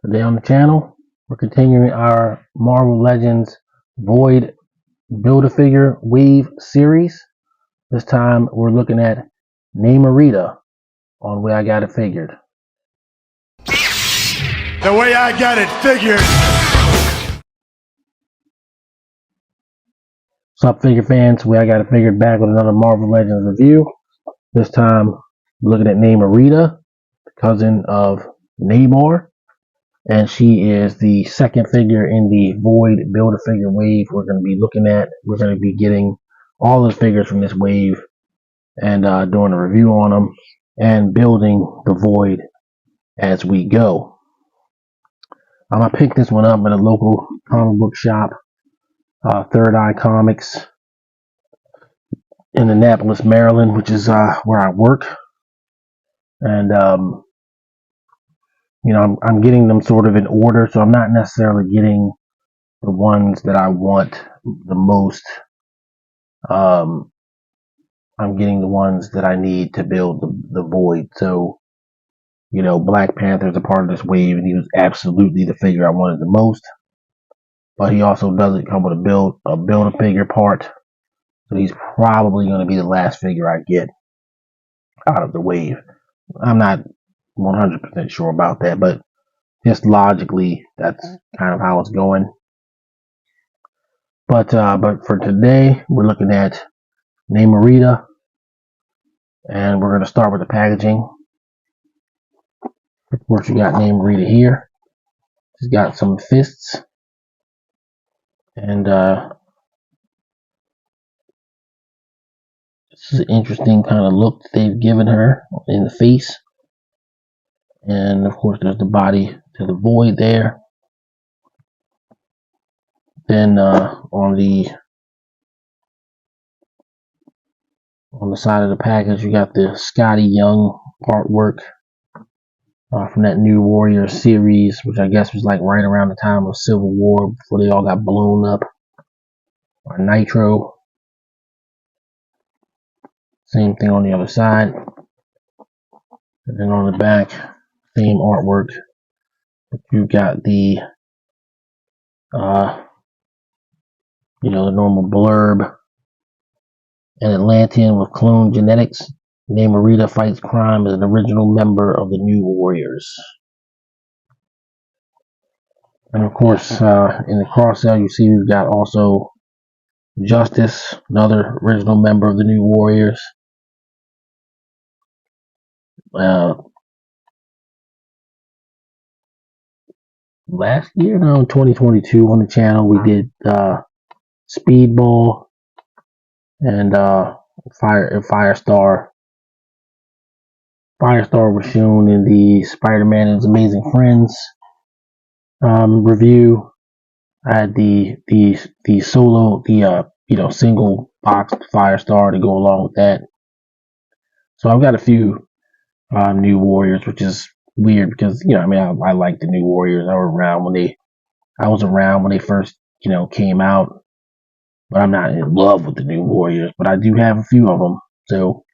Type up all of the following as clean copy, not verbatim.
Today on the channel, we're continuing our Marvel Legends Void Build-A-Figure Wave series. This time we're looking at Namorita on Way I Got It Figured. The way I got it figured. What's up, figure fans? Way I Got It Figured back with another Marvel Legends review. This time we're looking at Namorita, cousin of Namor. And she is the second figure in the Void Build-A-Figure wave we're going to be looking at. We're going to be getting all the figures from this wave and doing a review on them and building the Void as we go. I picked this one up at a local comic book shop, Third Eye Comics in Annapolis, Maryland, which is where I work. And you know, I'm getting them sort of in order, so I'm not necessarily getting the ones that I want the most. I'm getting the ones that I need to build the Void. So, you know, Black Panther is a part of this wave, and he was absolutely the figure I wanted the most. But he also doesn't come with a build-a-figure part, so he's probably going to be the last figure I get out of the wave. I'm not 100% sure about that, but just logically, that's kind of how it's going. But for today, we're looking at Namorita, and we're going to start with the packaging. Of course, you got Namorita here. She's got some fists, and this is an interesting kind of look that they've given her in the face. And of course, there's the body to the Void there. Then on the side of the package, you got the Scotty Young artwork from that New Warrior series, which I guess was like right around the time of Civil War, before they all got blown up, or Nitro. Same thing on the other side. And then on the back, same artwork. You got the you know, the normal blurb. An Atlantean with clone genetics, Namorita fights crime as an original member of the New Warriors. And of course, in the cross-sell, you see we've got also Justice, another original member of the New Warriors. Last year, no, 2022, on the channel, we did Speedball and Firestar. Firestar was shown in the Spider-Man and His Amazing Friends review. I had the solo, you know, single box Firestar to go along with that. So I've got a few New Warriors, which is weird because, you know, I mean, I like the New Warriors. I was around when they first, you know, came out, but I'm not in love with the New Warriors. But I do have a few of them. So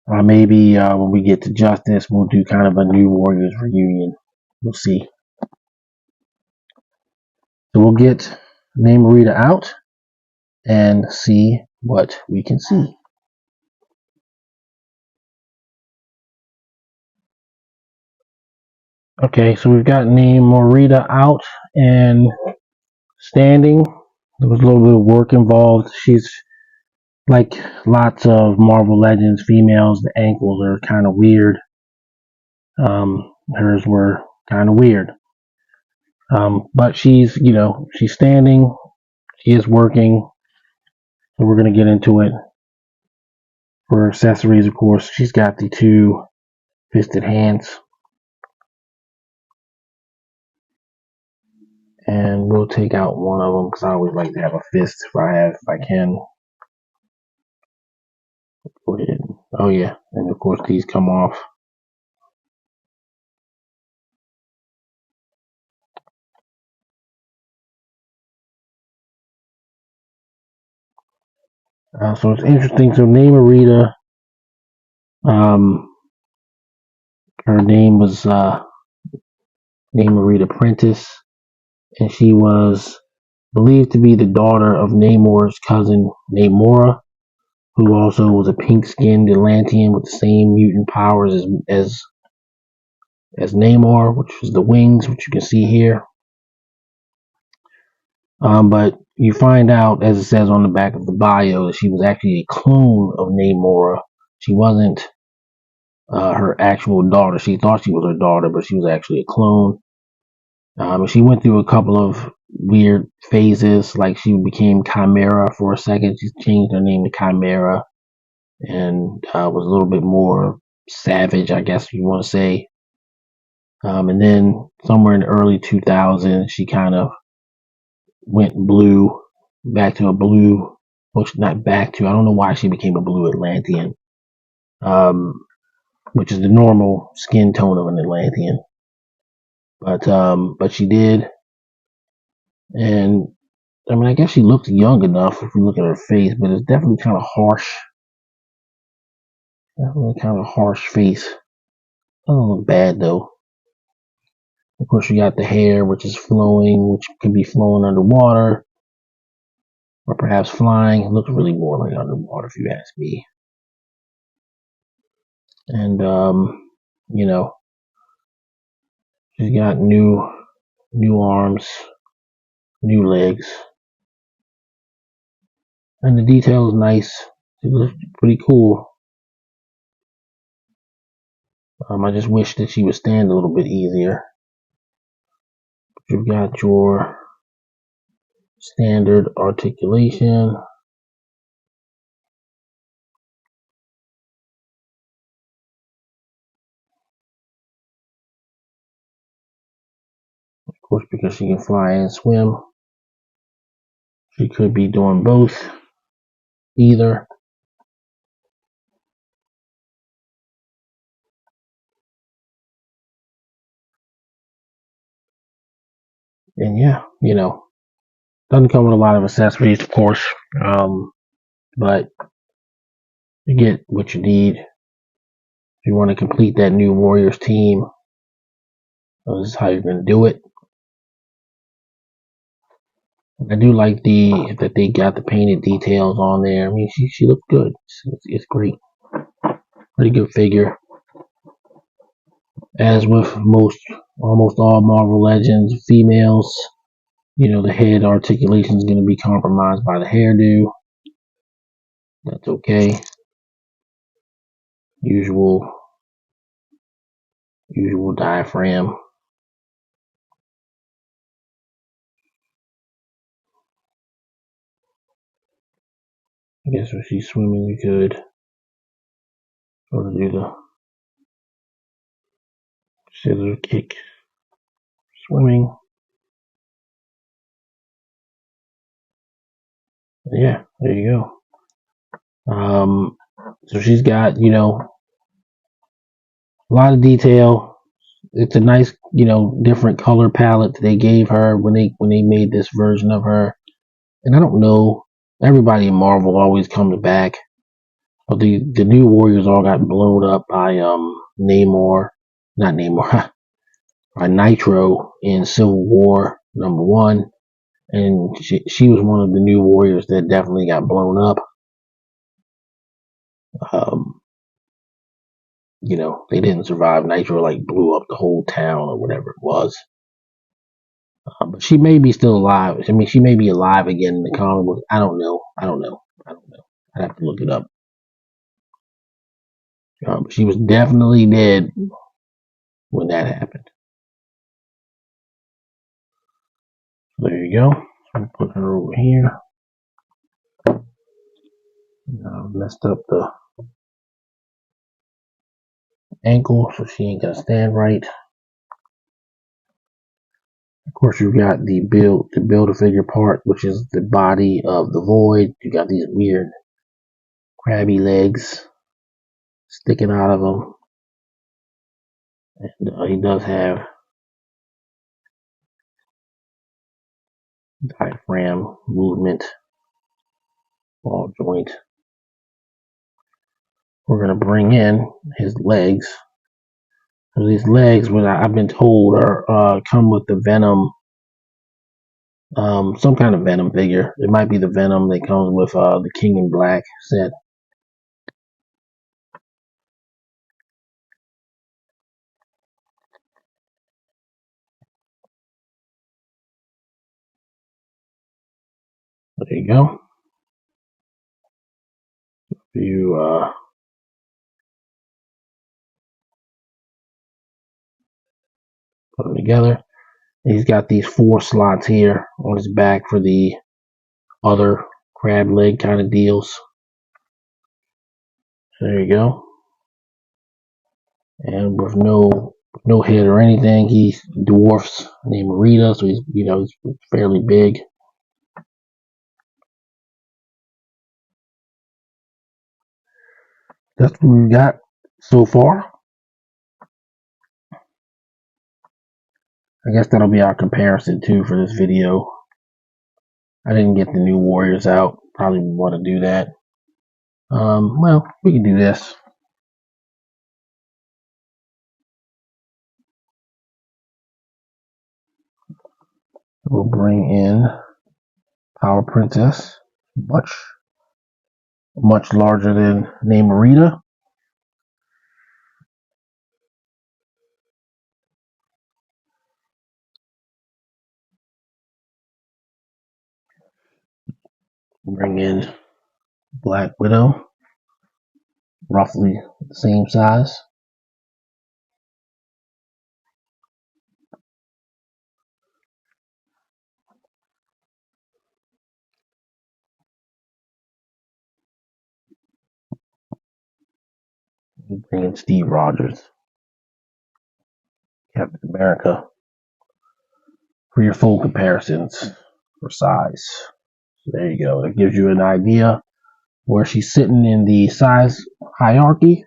maybe when we get to Justice, we'll do kind of a New Warriors reunion. We'll see. So we'll get Namorita out and see what we can see. Okay, so we've got Namorita out and standing. There was a little bit of work involved. She's like lots of Marvel Legends females. The ankles are kind of weird. Hers were kind of weird. But she's, you know, she's standing. She is working. So we're going to get into it. For accessories, of course, she's got the two fisted hands. And we'll take out one of them because I always like to have a fist if I can. Go ahead. Oh yeah, and of course these come off. So it's interesting. So Namorita, her name was Namorita Prentice, and she was believed to be the daughter of Namor's cousin Namora, who also was a pink-skinned Atlantean with the same mutant powers as Namor, which is the wings, which you can see here. But you find out, as it says on the back of the bio, that she was actually a clone of Namora. She wasn't her actual daughter. She thought she was her daughter, but she was actually a clone. She went through a couple of weird phases, like she became Chimera for a second. She changed her name to Chimera and was a little bit more savage, I guess you want to say. And then somewhere in the early 2000s, she kind of went blue, back to a blue, which not back to, I don't know why she became a blue Atlantean, which is the normal skin tone of an Atlantean. But she did. And I mean, I guess she looks young enough if you look at her face, but it's definitely kind of harsh. Definitely kind of harsh face. Doesn't look bad though. Of course, you got the hair, which is flowing, which can be flowing underwater, or perhaps flying. It looks really more like underwater, if you ask me. And you know, she's got new arms, new legs, and the detail is nice. It looks pretty cool. I just wish that she would stand a little bit easier. You've got your standard articulation. Of course, because she can fly and swim, she could be doing both, either. And yeah, doesn't come with a lot of accessories, of course, but you get what you need. If you want to complete that new Warriors team, this is how you're going to do it. I do like that they got the painted details on there. I mean, she looks good. It's great. Pretty good figure. As with almost all Marvel Legends females, the head articulation is going to be compromised by the hairdo. That's okay. Usual diaphragm. I guess when she's swimming, you could sort of do the scissor kick swimming. Yeah, there you go. So she's got, a lot of detail. It's a nice, different color palette that they gave her when they made this version of her. And I don't know, everybody in Marvel always comes back. But the new Warriors all got blown up by Namor, not Namor, by Nitro in Civil War #1. And she was one of the new Warriors that definitely got blown up. They didn't survive. Nitro blew up the whole town or whatever it was. But she may be still alive. I mean, she may be alive again in the comic book. I don't know. I'd have to look it up. But she was definitely dead when that happened. So there you go. I'm put her over here. Messed up the ankle, so she ain't gonna stand right. Of course, you got the build a figure part, which is the body of the Void. You got these weird crabby legs sticking out of him, and he does have diaphragm movement, ball joint. We're gonna bring in his legs These legs, what I've been told, are come with the Venom, some kind of Venom figure. It might be the Venom that comes with the King in Black set. There you go. You put them together. He's got these 4 slots here on his back for the other crab leg kind of deals. So there you go. And with no head or anything, he dwarfs Namorita, so he's he's fairly big. That's what we've got so far. I guess that'll be our comparison too for this video. I didn't get the new Warriors out. Probably want to do that. Well, we can do this. We'll bring in Power Princess, much larger than Namorita. Bring in Black Widow, roughly the same size. Bring in Steve Rogers, Captain America, for your full comparisons for size. So there you go. That gives you an idea where she's sitting in the size hierarchy.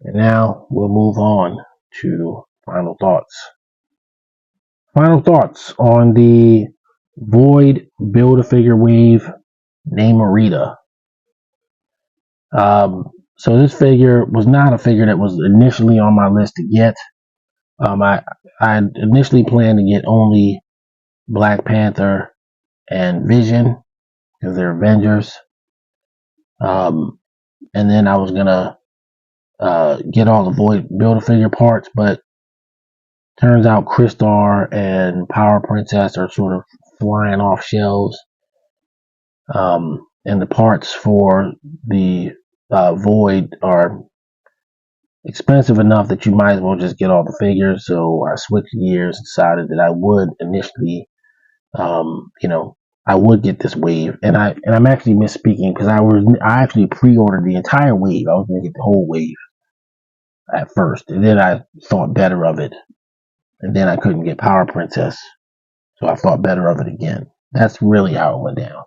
And now we'll move on to final thoughts. Final thoughts on the Void Build-A-Figure Wave Namorita. So this figure was not a figure that was initially on my list to get. I initially planned to get only Black Panther and Vision because they're Avengers. And then I was gonna get all the Void Build-A-Figure parts, but turns out Crystar and Power Princess are sort of flying off shelves. And the parts for the Void are expensive enough that you might as well just get all the figures. So I switched gears and decided that I would initially, I would get this wave. And I'm actually misspeaking because I actually pre-ordered the entire wave. I was going to get the whole wave at first, and then I thought better of it. And then I couldn't get Power Princess, so I thought better of it again. That's really how it went down.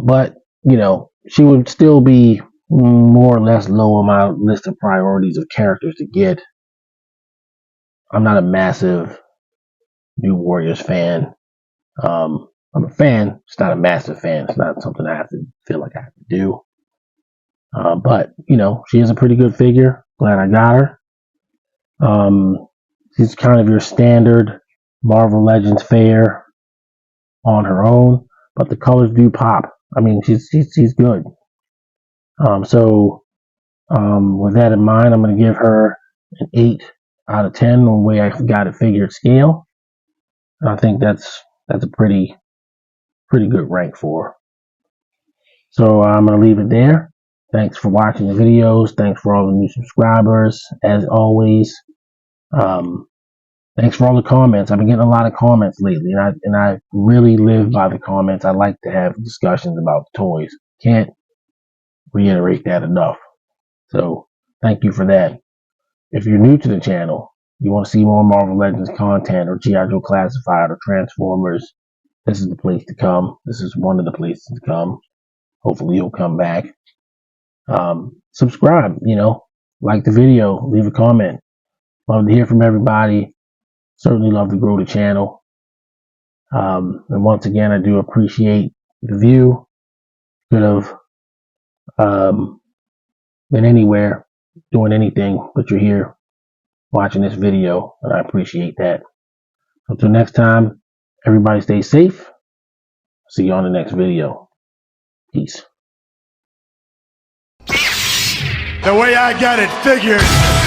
But she would still be more or less low on my list of priorities of characters to get. I'm not a massive New Warriors fan. I'm a fan, it's not a massive fan. It's not something I have to feel like I have to do. But she is a pretty good figure. Glad I got her. She's kind of your standard Marvel Legends fare on her own, but the colors do pop. I mean, she's good. So with that in mind, I'm going to give her an 8 out of 10 on the way I got it figured scale. I think that's a pretty good rank for her. So I'm going to leave it there. Thanks for watching the videos. Thanks for all the new subscribers. As always, thanks for all the comments. I've been getting a lot of comments lately, and I really live by the comments. I like to have discussions about toys. Can't reiterate that enough. So thank you for that. If you're new to the channel, you want to see more Marvel Legends content or G.I. Joe Classified or Transformers, this is the place to come. This is one of the places to come. Hopefully you'll come back. Subscribe, like the video, leave a comment. Love to hear from everybody. Certainly love to grow the channel. And once again, I do appreciate the view. Could have been anywhere doing anything, but you're here watching this video, and I appreciate that. So until next time, everybody stay safe. See you on the next video. Peace. The way I got it figured.